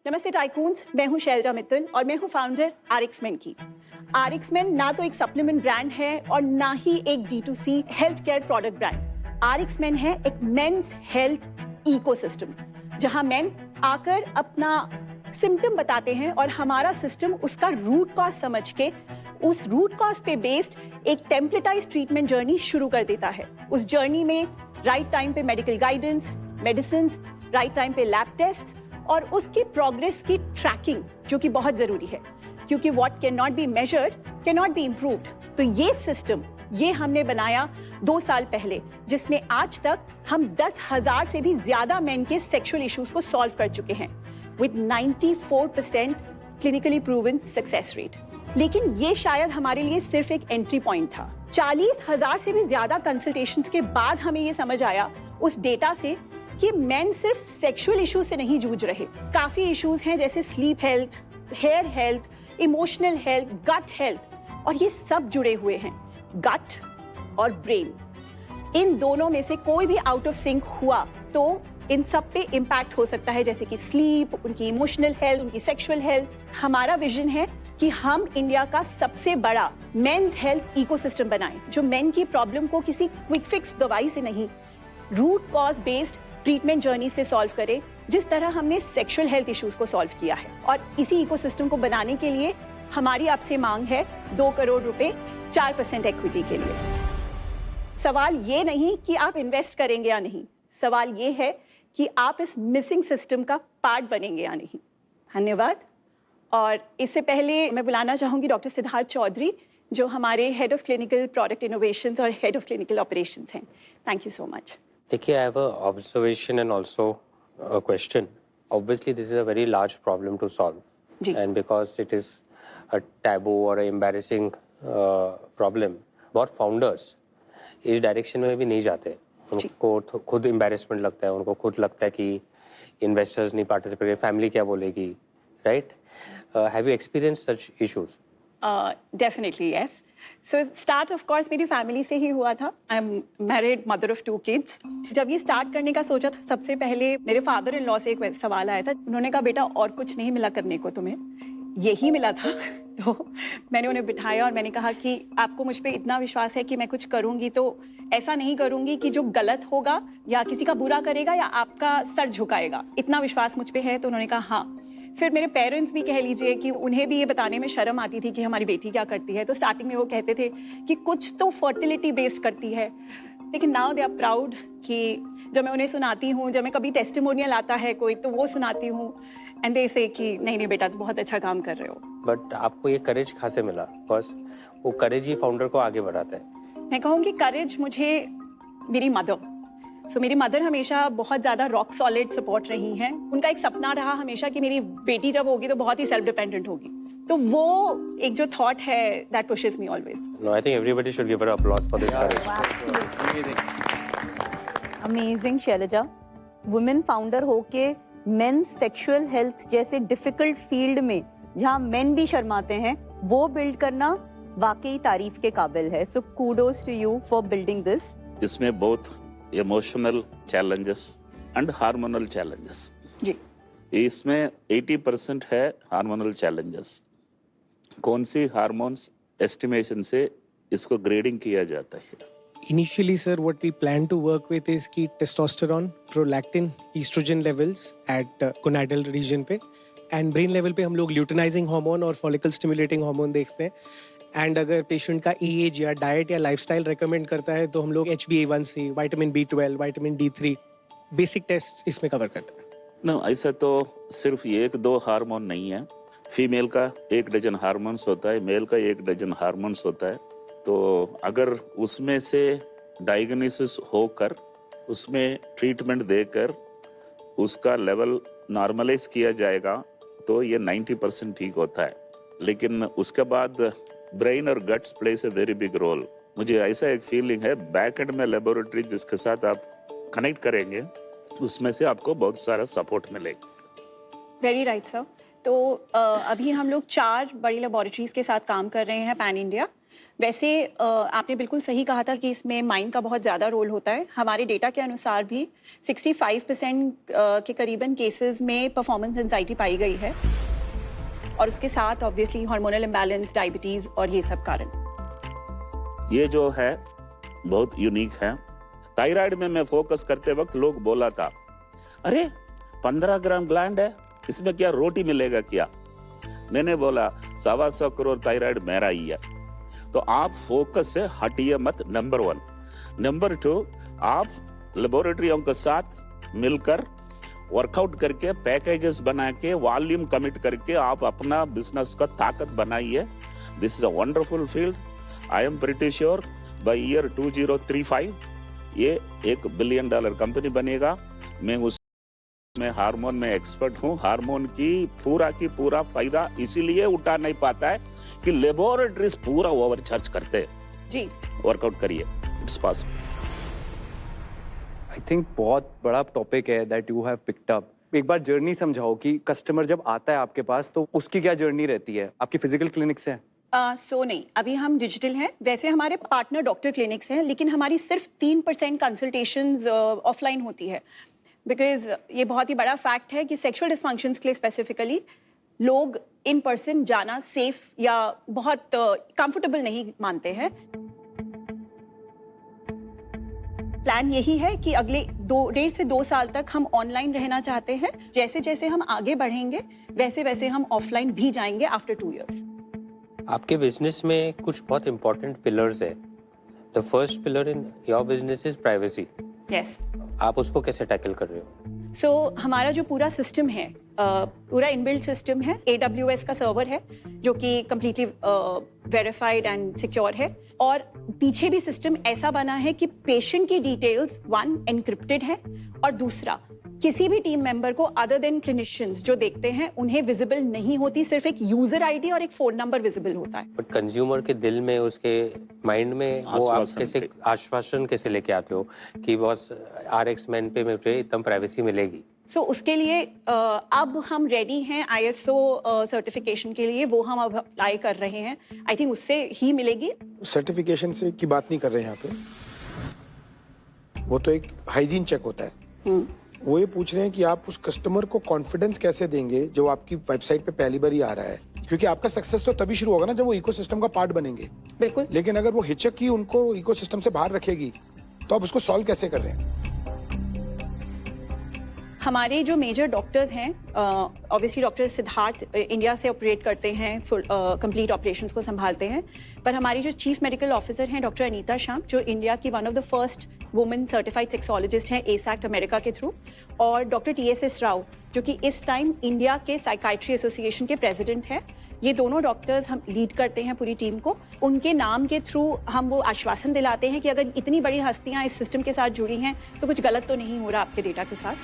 नमस्ते टाइकून्स, मैं हूं शैलजा मित्तल और मैं हूं फाउंडर RxMen की। RxMen ना तो एक सप्लीमेंट ब्रांड है और ना ही एक D2C health care product brand. RxMen है एक मेंस हेल्थ इकोसिस्टम जहां मेन आकर अपना सिम्टम बताते हैं और हमारा सिस्टम उसका रूट कॉज समझ के उस रूट कॉज पे बेस्ड एक टेम्पलेटाइज ट्रीटमेंट जर्नी शुरू कर देता है। उस जर्नी में राइट टाइम पे medical guidance, medicine, right time पे लैब टेस्ट और उसकी प्रोग्रेस की ट्रैकिंग जो कि बहुत जरूरी है, क्योंकि what can not be measured can not be improved. तो ये सिस्टम ये हमने बनाया 2 साल पहले, जिसमें आज तक हम 10,000 से भी ज्यादा मेन के सेक्सुअल इश्यूज को सॉल्व कर चुके हैं with 94% clinically proven success rate. लेकिन ये शायद हमारे लिए सिर्फ एक एंट्री पॉइंट था। 40,000 से भी ज्यादा कंसल्टेशंस के बाद हमें ये समझ आया उस डेटा से कि मेन सिर्फ सेक्सुअल इश्यूज से नहीं जूझ रहे। काफी इश्यूज हैं जैसे sleep health, hair health, emotional health, gut health, और ये सब जुड़े हुए हैं। गट और ब्रेन, इन दोनों में से कोई भी आउट ऑफ सिंक हुआ तो इन सब पे इम्पैक्ट हो सकता है, जैसे कि स्लीप, उनकी इमोशनल हेल्थ, उनकी सेक्सुअल हेल्थ। हमारा विजन है कि हम इंडिया का सबसे बड़ा मेंस हेल्थ इकोसिस्टम बनाएं, जो मेन की प्रॉब्लम को किसी क्विक फिक्स दवाई से नहीं, root cause based treatment journey से सॉल्व करे, जिस तरह हमने सेक्सुअल हेल्थ इश्यूज को सॉल्व किया है। और इसी इकोसिस्टम को बनाने के लिए हमारी आपसे मांग है 2 करोड़ रुपए 4% इक्विटी के लिए। सवाल ये नहीं कि आप इन्वेस्ट करेंगे या नहीं, सवाल ये है कि आप इस मिसिंग सिस्टम का पार्ट बनेंगे या नहीं। धन्यवाद। और इससे पहले मैं बुलाना चाहूंगी डॉक्टर सिद्धार्थ चौधरी, जो हमारे head of clinical product innovations और हेड ऑफ क्लिनिकल ऑपरेशंस हैं। Thank you so much. देखिए, I have a observation and also a question. Obviously, this is a very large problem to solve, and because it is a taboo or a embarrassing problem, बहुत founders इस direction में भी नहीं जाते। उनको खुद embarrassment लगता है, उनको खुद लगता है कि investors नहीं participate करेंगे, family क्या बोलेगी, right? Have you experienced such issues? Definitely yes. So start of course मेरी फैमिली से ही हुआ था। I am married, mother of 2 kids. जब ये स्टार्ट करने का सोचा था, सबसे पहले मेरे फादर इन लॉ से एक सवाल आया था। उन्होंने कहा, बेटा और कुछ नहीं मिला करने को तुम्हें, यही मिला था। तो मैंने उन्हें बिठाया और मैंने कहा कि आपको मुझ पे इतना विश्वास है कि मैं कुछ करूंगी तो ऐसा नहीं करूंगी कि जो गलत होगा या किसी का बुरा करेगा या आपका सर झुकाएगा, इतना विश्वास मुझ पे है। तो उन्होंने कहा हाँ। फिर मेरे पेरेंट्स भी कह लीजिए कि उन्हें भी ये बताने में शर्म आती थी कि हमारी बेटी क्या करती है, तो स्टार्टिंग में वो कहते थे कि कुछ तो फर्टिलिटी बेस्ड करती है। लेकिन नाउ दे आर प्राउड कि जब मैं उन्हें सुनाती हूँ, जब मैं कभी टेस्टिमोनियल आता है कोई तो वो सुनाती हूँ, एंड दे से कि नहीं नहीं बेटा, तो बहुत अच्छा काम कर रहे हो। बट आपको ये करेज कहाँ से मिला? बिकॉज वो करेज ही फाउंडर को आगे बढ़ाता है। मैं कहूँगी करेज मुझे मेरी मदर, मेरी मदर हमेशा बहुत ज्यादा रॉक सॉलिड सपोर्ट रही हैं। उनका एक सपना रहा हमेशा कि मेरी बेटी जब होगी तो बहुत ही सेल्फ डिपेंडेंट होगी। तो वो एक जो थॉट है that pushes me always. No, I think everybody should give her applause for this courage. Amazing Shailaja. Women founder होके मेन सेक्सुअल हेल्थ जैसे डिफिकल्ट फील्ड में जहाँ मेन भी शर्माते हैं, वो बिल्ड करना वाकई तारीफ के काबिल है। So kudos to you for building this. इसमें both emotional challenges and hormonal challenges जी। इसमें 80% है हार्मोनल चैलेंजेस। कौन सी हार्मोन्स एस्टिमेशन से इसको ग्रेडिंग किया जाता है? Initially, sir, what we plan to work with is कि testosterone, prolactin, estrogen levels at gonadal region पे, and brain level पे हम लोग luteinizing hormone और follicle stimulating hormone देखते हैं। एंड अगर पेशेंट का एज या डाइट या लाइफस्टाइल रेकमेंड करता है तो हम लोग HbA1c, vitamin B12, vitamin D3 basic test इसमें कवर करते हैं। ना, ऐसा तो सिर्फ 1-2 हार्मोन नहीं है। फीमेल का 1 डजन हार्मोन्स होता है, मेल का 1 डजन हार्मोन्स होता है। तो अगर उसमें से डायग्नोसिस होकर उसमें ट्रीटमेंट देकर उसका लेवल नॉर्मलाइज किया जाएगा तो ये 90% ठीक होता है। लेकिन उसके बाद ब्रेन और guts place a very big role. मुझे ऐसा एक फीलिंग है बैक एंड में लेबोरेटरी जिसके साथ आप कनेक्ट करेंगे उसमें से आपको बहुत सारा सपोर्ट मिलेगा। Very right sir. तो अभी हम लोग 4 बड़ी लेबोरेटरीज के साथ काम कर रहे हैं पैन इंडिया। वैसे आपने बिल्कुल सही कहा था कि इसमें माइंड का बहुत ज़्यादा रोल होता है। हमारे डेटा के अनुसार भी 65% के करीबन केसेस में परफॉर्मेंस एंजाइटी पाई गई है, और उसके साथ ऑब्वियसली हार्मोनल इम्बैलेंस, डायबिटीज़ और ये सब कारण। ये जो है बहुत यूनिक है। थायराइड में मैं फोकस करते वक्त लोग बोला था, अरे 15 ग्राम ग्लैंड है, इसमें क्या रोटी मिलेगा क्या? मैंने बोला 125 करोड़ थायराइड मेरा ही है। तो आप फोकस से हटिए मत, नंबर 1। नंबर 2, आप लेबोरेटरियों के साथ मिलकर वर्कआउट करके पैकेजेस बना के वॉल्यूम कमिट करके आप अपना बिजनेस का ताकत बनाइए। This is a wonderful field. I am pretty sure by year 2035 ये $1 बिलियन कंपनी बनेगा। मैं उसमें हार्मोन में एक्सपर्ट हूँ। हार्मोन की पूरा फायदा इसीलिए उठा नहीं पाता है कि लेबोरेटरीज पूरा ओवर चार्ज करते हैं। जी, वर्कआउट करिए, इट्स पॉसिबल। आई थिंक बहुत बड़ा टॉपिक है that you have picked up. एक बार जर्नी समझाओ कि कस्टमर जब आता है आपके पास तो उसकी क्या जर्नी रहती है? आपकी फिजिकल क्लिनिक्स हैं? नहीं, अभी हम डिजिटल हैं। वैसे हमारे पार्टनर डॉक्टर क्लिनिक्स हैं, लेकिन हमारी सिर्फ 3% कंसल्टेशंस ऑफलाइन होती है, बिकॉज ये बहुत ही बड़ा फैक्ट है कि सेक्सुअल डिसफंक्शंस के लिए स्पेसिफिकली लोग इन पर्सन जाना सेफ या बहुत कंफर्टेबल नहीं मानते हैं। प्लान यही है कि अगले 1.5 से 2 साल तक हम ऑनलाइन रहना चाहते हैं। जैसे जैसे हम आगे बढ़ेंगे वैसे वैसे हम ऑफलाइन भी जाएंगे आफ्टर 2 years। आपके बिजनेस में कुछ बहुत इंपॉर्टेंट पिलर्स है। The first pillar in your business is privacy. Yes. आप उसको कैसे टैकल कर रहे हो? हमारा जो पूरा सिस्टम है, पूरा इनबिल्ट सिस्टम है, AWS का सर्वर है जो कि कम्प्लीटली वेरीफाइड एंड सिक्योर है, और पीछे भी सिस्टम ऐसा बना है कि पेशेंट की डिटेल्स 1 एनक्रिप्टेड है, और दूसरा किसी भी टीम मेंबर को अदर देन क्लिनिशियंस जो देखते हैं उन्हें विजिबल नहीं होती, सिर्फ एक यूजर आईडी और एक फोन नंबर विजिबल होता है। बट कंज्यूमर के दिल में, उसके माइंड में वो आप कैसे आश्वासन कैसे लेके आते हो कि बॉस RxMen पे मुझे एकदम प्राइवेसी मिलेगी? उसके लिए अब हम रेडी हैं ISO सर्टिफिकेशन के लिए, वो हम अब अप्लाई कर रहे हैं। आई थिंक उससे ही मिलेगी। सर्टिफिकेशन से की बात नहीं कर रहे हैं यहाँ पे, वो तो एक हाइजीन चेक होता है। वो ये पूछ रहे हैं कि आप उस कस्टमर को कॉन्फिडेंस कैसे देंगे जो आपकी वेबसाइट पे पहली बार ही आ रहा है, क्योंकि आपका सक्सेस तो तभी शुरू होगा ना जब वो इकोसिस्टम का पार्ट बनेंगे। बिल्कुल। लेकिन अगर वो हिचक ही उनको इकोसिस्टम से बाहर रखेगी तो आप उसको सॉल्व कैसे कर रहे हैं? हमारे जो मेजर डॉक्टर्स हैं, ऑब्वियसली डॉक्टर सिद्धार्थ इंडिया से ऑपरेट करते हैं, फुल कंप्लीट ऑपरेशंस को संभालते हैं, पर हमारी जो चीफ मेडिकल ऑफिसर हैं डॉक्टर अनीता श्याम, जो इंडिया की one of the first women certified sexologist हैं ASACT अमेरिका के थ्रू, और डॉक्टर TSS राव जो कि इस टाइम इंडिया के साइकाइट्री एसोसिएशन के प्रेसिडेंट हैं। ये दोनों डॉक्टर्स हम लीड करते हैं पूरी टीम को। उनके नाम के थ्रू हम वो आश्वासन दिलाते हैं कि अगर इतनी बड़ी हस्तियां इस सिस्टम के साथ जुड़ी हैं तो कुछ गलत तो नहीं हो रहा आपके डेटा के साथ।